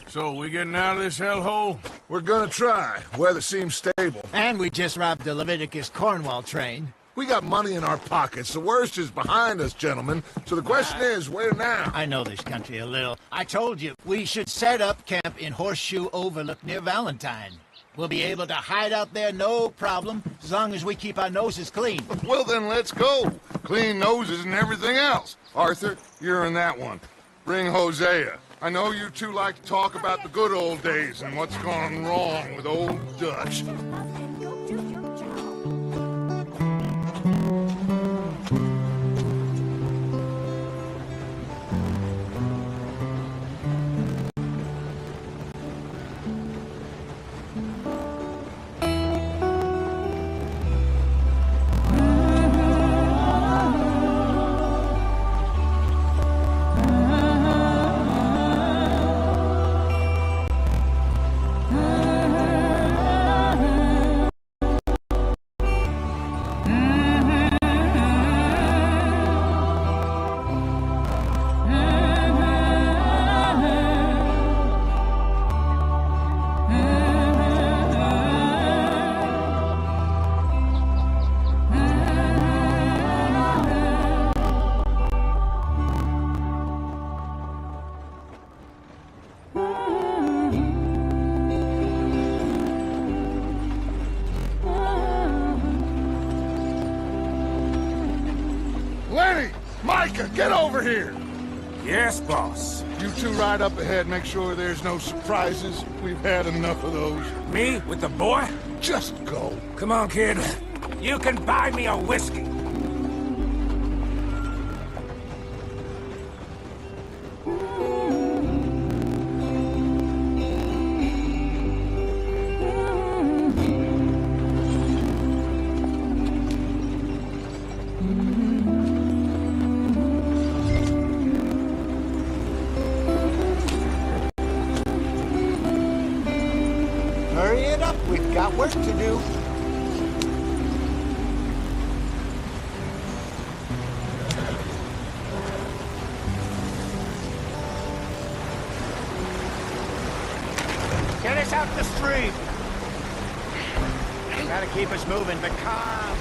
So, we getting out of this hellhole? We're gonna try. Weather seems stable. And we just robbed the Leviticus Cornwall train. We got money in our pockets. The worst is behind us, gentlemen. So the question is, where now? I know this country a little. I told you, we should set up camp in Horseshoe Overlook near Valentine. We'll be able to hide out there, no problem, as long as we keep our noses clean. Well, then let's go. Clean noses and everything else. Arthur, you're in that one. Bring Hosea. I know you two like to talk about the good old days and what's gone wrong with old Dutch. Get over here! Yes, boss. You two ride up ahead, make sure there's no surprises. We've had enough of those. Me with the boy? Just go. Come on, kid. You can buy me a whiskey. Hurry it up, we've got work to do. Get us out the street. Gotta keep us moving, but calm.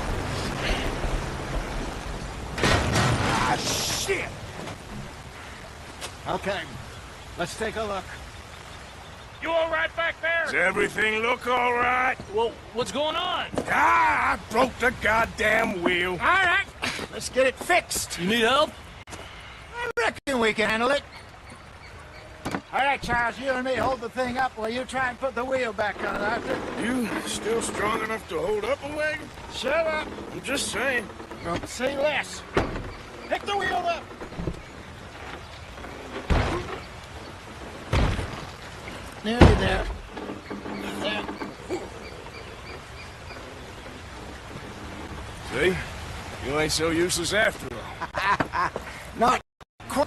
Ah, shit! Okay, let's take a look. You all right back there? Does everything look all right? Well, what's going on? Ah, I broke the goddamn wheel. All right, let's get it fixed. You need help? I reckon we can handle it. All right, Charles, you and me hold the thing up while you try and put the wheel back on, Arthur. You still strong enough to hold up a wagon? Shut up. I'm just saying. Don't say less. Pick the wheel up. Nearly there. There. See? You ain't so useless after all. Not quite.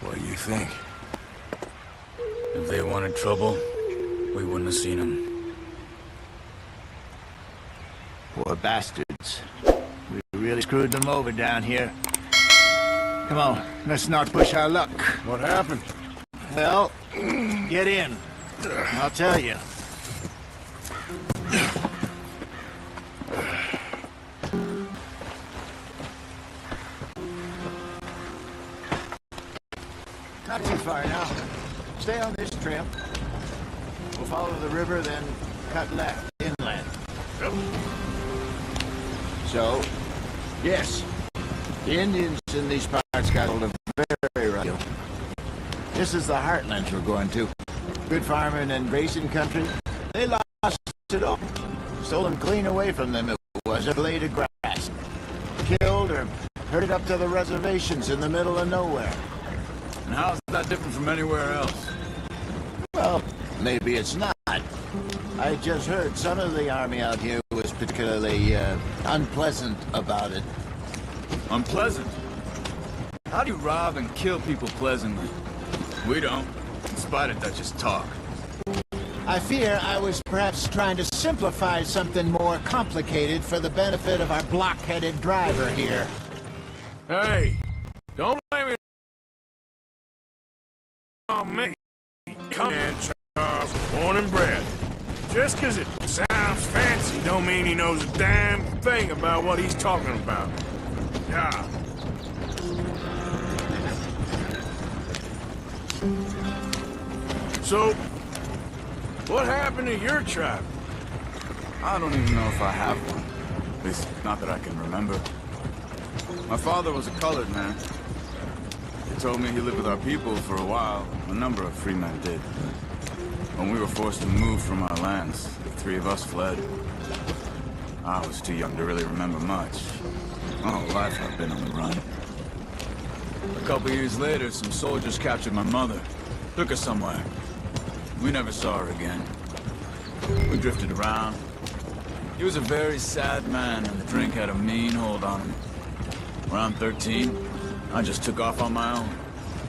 What do you think? If they wanted trouble, we wouldn't have seen them. Poor bastards. We really screwed them over down here. Come on, let's not push our luck. What happened? Well, get in. I'll tell you. Not too far now. Stay on this trail. We'll follow the river, then cut left, inland. Yep. So, yes, the Indians in these parts got hold of very rough. This is the heartlands we're going to. Good farming and grazing country. They lost it all. Stolen clean away from them. It was a blade of grass. Killed or herded up to the reservations in the middle of nowhere. And how's that different from anywhere else? Well, maybe it's not. I just heard some of the army out here was particularly unpleasant about it. Unpleasant? How do you rob and kill people pleasantly? We don't, in spite of Dutch's talk. I fear I was perhaps trying to simplify something more complicated for the benefit of our block-headed driver here. Hey, don't blame it on me. Come in, Charles, born and bred. Just 'cause it sounds fancy don't mean he knows a damn thing about what he's talking about. Yeah. So, what happened to your tribe? I don't even know if I have one. At least, not that I can remember. My father was a colored man. He told me he lived with our people for a while. A number of free men did. When we were forced to move from our lands, the three of us fled. I was too young to really remember much. My whole life I've been on the run. A couple years later, some soldiers captured my mother. Took her somewhere. We never saw her again. We drifted around. He was a very sad man, and the drink had a mean hold on him. Around 13, I just took off on my own.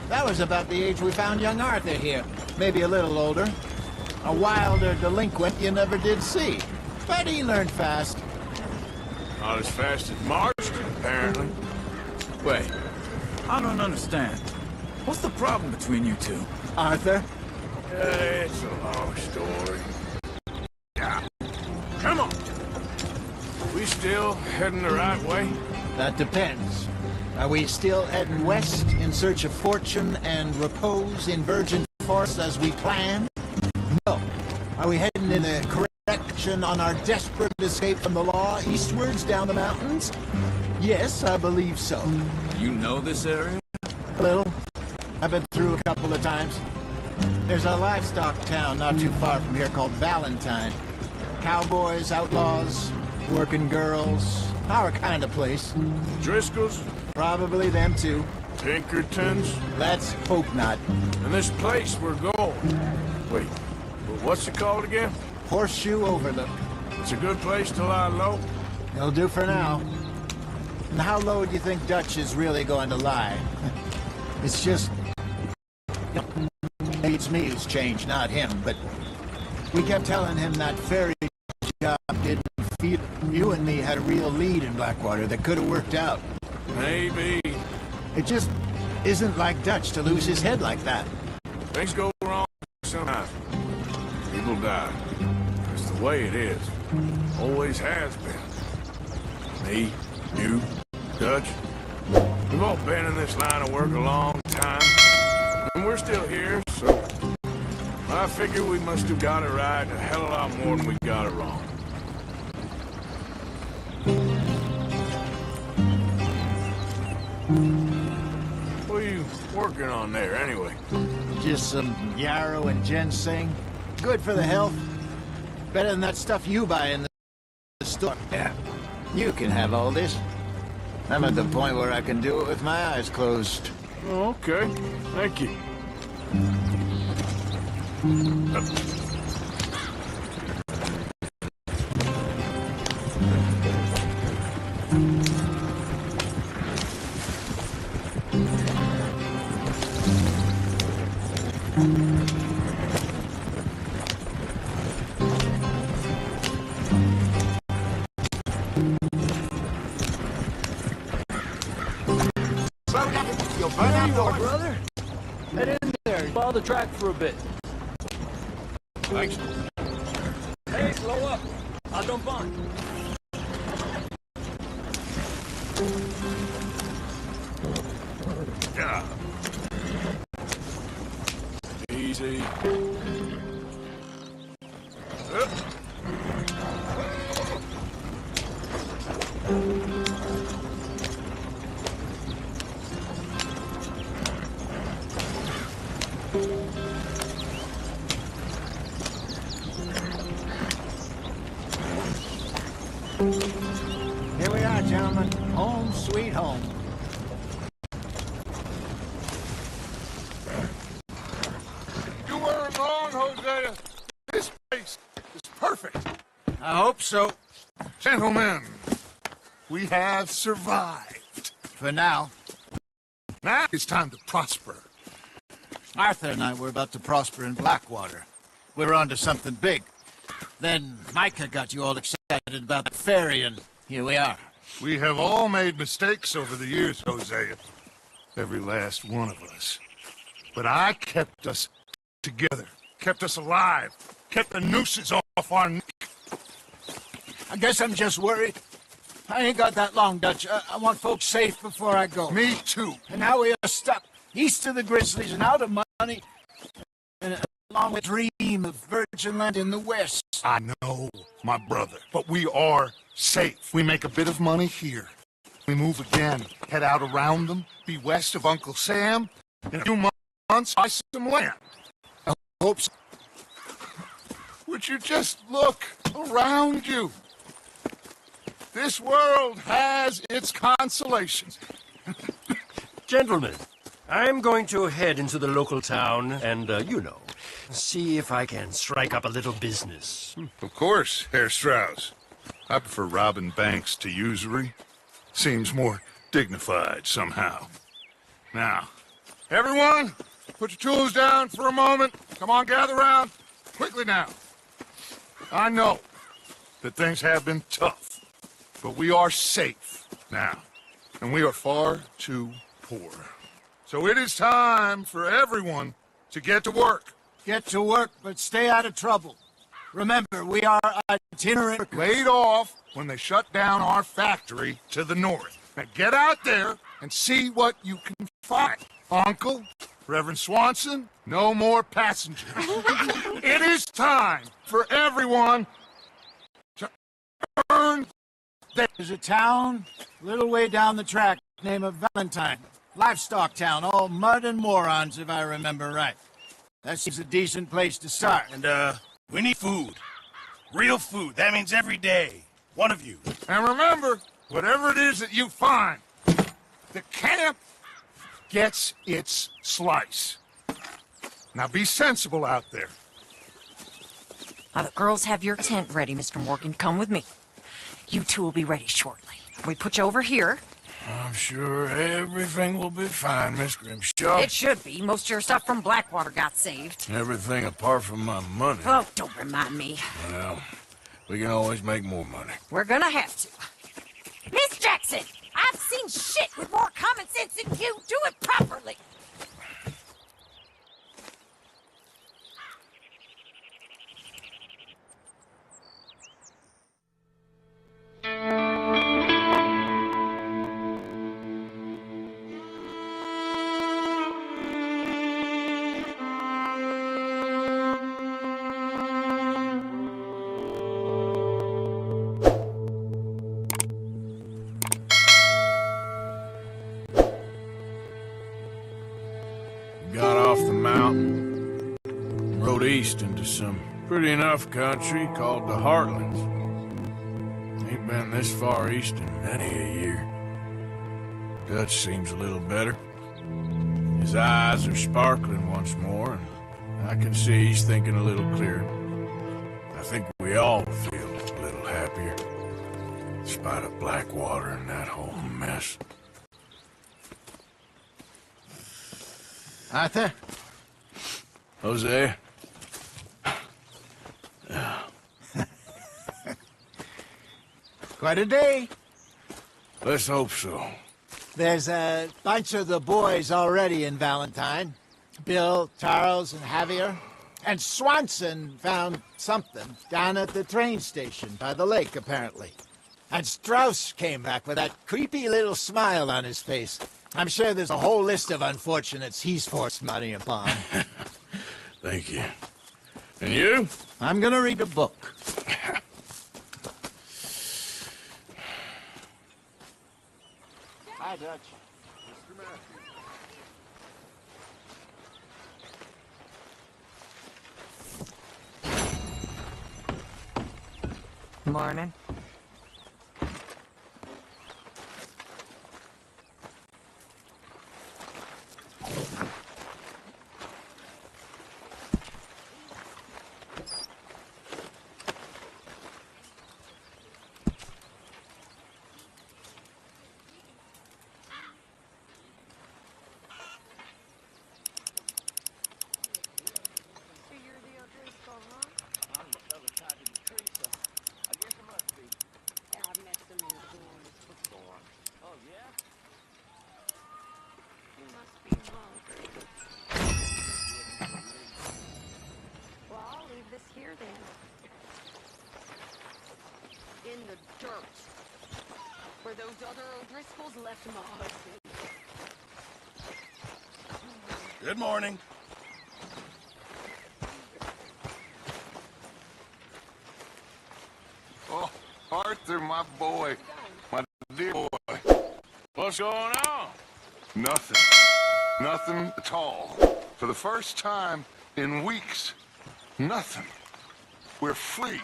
That was about the age we found young Arthur here. Maybe a little older. A wilder delinquent you never did see. But he learned fast. Not as fast as Marston, apparently. Wait, I don't understand. What's the problem between you two? Arthur? It's a long story. Yeah. Come on. We still heading the right way? That depends. Are we still heading west in search of fortune and repose in virgin forests as we planned? No. Are we heading in the correct direction on our desperate escape from the law eastwards down the mountains? Yes, I believe so. You know this area? A little. I've been through a couple of times. There's a livestock town not too far from here called Valentine. Cowboys, outlaws, working girls, our kind of place. Driscoll's? Probably them too. Pinkertons? Let's hope not. And this place we're going. Wait, what's it called again? Horseshoe Overlook. It's a good place to lie low? It'll do for now. And how low do you think Dutch is really going to lie? It's just... It's me who's changed, not him, but... We kept telling him that ferry job didn't feel... You and me had a real lead in Blackwater that could have worked out. Maybe. It just isn't like Dutch to lose his head like that. Things go wrong sometimes. People die. It's the way it is. Always has been. Me, you, Dutch. We've all been in this line of work a long time. And we're still here, so... I figure we must have got it right a hell of a lot more than we got it wrong. What are you working on there, anyway? Just some yarrow and ginseng. Good for the health. Better than that stuff you buy in the store. Yeah, you can have all this. I'm at the point where I can do it with my eyes closed. Oh, okay. Thank you. You'll burn out, brother. Head in there. Follow the track for a bit. Thanks. Hey, slow up. I'll jump on. Yeah. Easy. Here we are, gentlemen. Home sweet home. You weren't wrong, Hosea. This place is perfect. I hope so. Gentlemen, we have survived. For now. Now it's time to prosper. Arthur and I were about to prosper in Blackwater. we're on to something big. Then Micah got you all excited about the ferry, and here we are. We have all made mistakes over the years, Hosea. Every last one of us. But I kept us together, kept us alive, kept the nooses off our neck. I guess I'm just worried. I ain't got that long, Dutch. I want folks safe before I go. Me too. And now we are stuck east of the Grizzlies and out of money. And along with a dream of virgin land in the west. I know, my brother, but we are safe. We make a bit of money here. We move again, head out around them, be west of Uncle Sam. In a few months, buy some land. I hope so. Would you just look around you? This world has its consolations. Gentlemen, I'm going to head into the local town and, see if I can strike up a little business. Of course, Herr Strauss. I prefer robbing banks to usury. Seems more dignified somehow. Now, everyone, put your tools down for a moment. Come on, gather round. Quickly now. I know that things have been tough, but we are safe now, and we are far too poor. So it is time for everyone to get to work. Get to work, but stay out of trouble. Remember, we are itinerant. Laid off when they shut down our factory to the north. Now get out there and see what you can find. Uncle, Reverend Swanson, no more passengers. It is time for everyone to earn There's a town a little way down the track named Valentine. Livestock town, all mud and morons, if I remember right. That seems a decent place to start. And, we need food. Real food. That means every day. One of you. And remember, whatever it is that you find, the camp gets its slice. Now be sensible out there. The girls have your tent ready, Mr. Morgan. Come with me. You two will be ready shortly. We put you over here. I'm sure everything will be fine, Miss Grimshaw. It should be. Most of your stuff from Blackwater got saved. Everything apart from my money. Oh, don't remind me. Well, we can always make more money. We're gonna have to. Miss Jackson, I've seen shit with more common sense than you. Do it properly. Got off the mountain, rode east into some pretty enough country called the Heartlands. Ain't been this far east in many a year. Dutch seems a little better. His eyes are sparkling once more, and I can see he's thinking a little clearer. I think we all feel a little happier, in spite of Blackwater and that whole mess. Arthur? Jose? Quite a day. Let's hope so. There's a bunch of the boys already in Valentine. Bill, Charles, and Javier. And Swanson found something down at the train station by the lake, apparently. And Strauss came back with that creepy little smile on his face. I'm sure there's a whole list of unfortunates he's forced money upon. Thank you. And you? I'm gonna read a book. Hi, Dutch. Morning. Where those other O'Driscolls left my husband. Good morning. Oh, Arthur, my boy. My dear boy. What's going on? Nothing. Nothing at all. For the first time in weeks, nothing. We're free.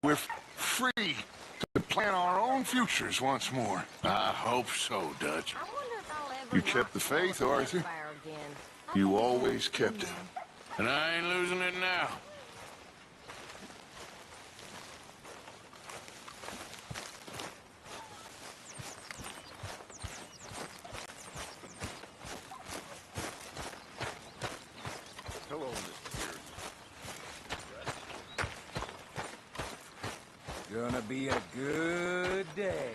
We're free to plan our own futures once more. I hope so, Dutch. I wonder if I'll ever You kept the faith, Arthur. again. You always kept it. And I ain't losing it now. Hello, Mr. Pearson. Gonna be a good day.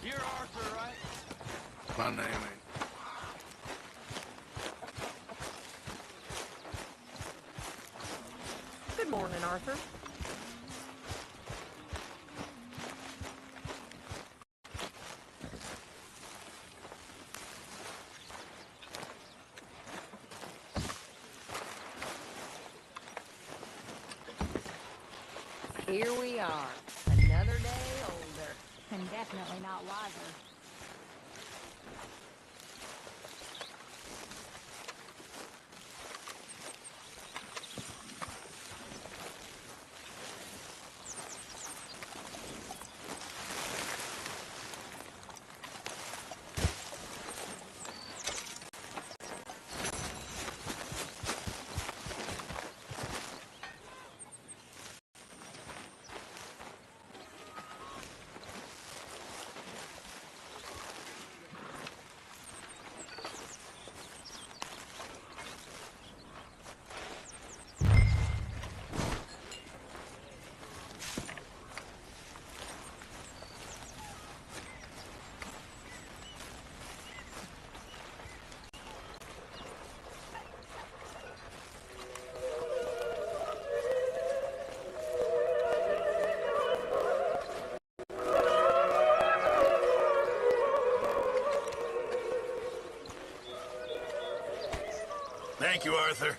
You're Arthur, right? My name ain't. Good morning, Arthur. Here we are, another day older. And definitely not wiser. Thank you, Arthur.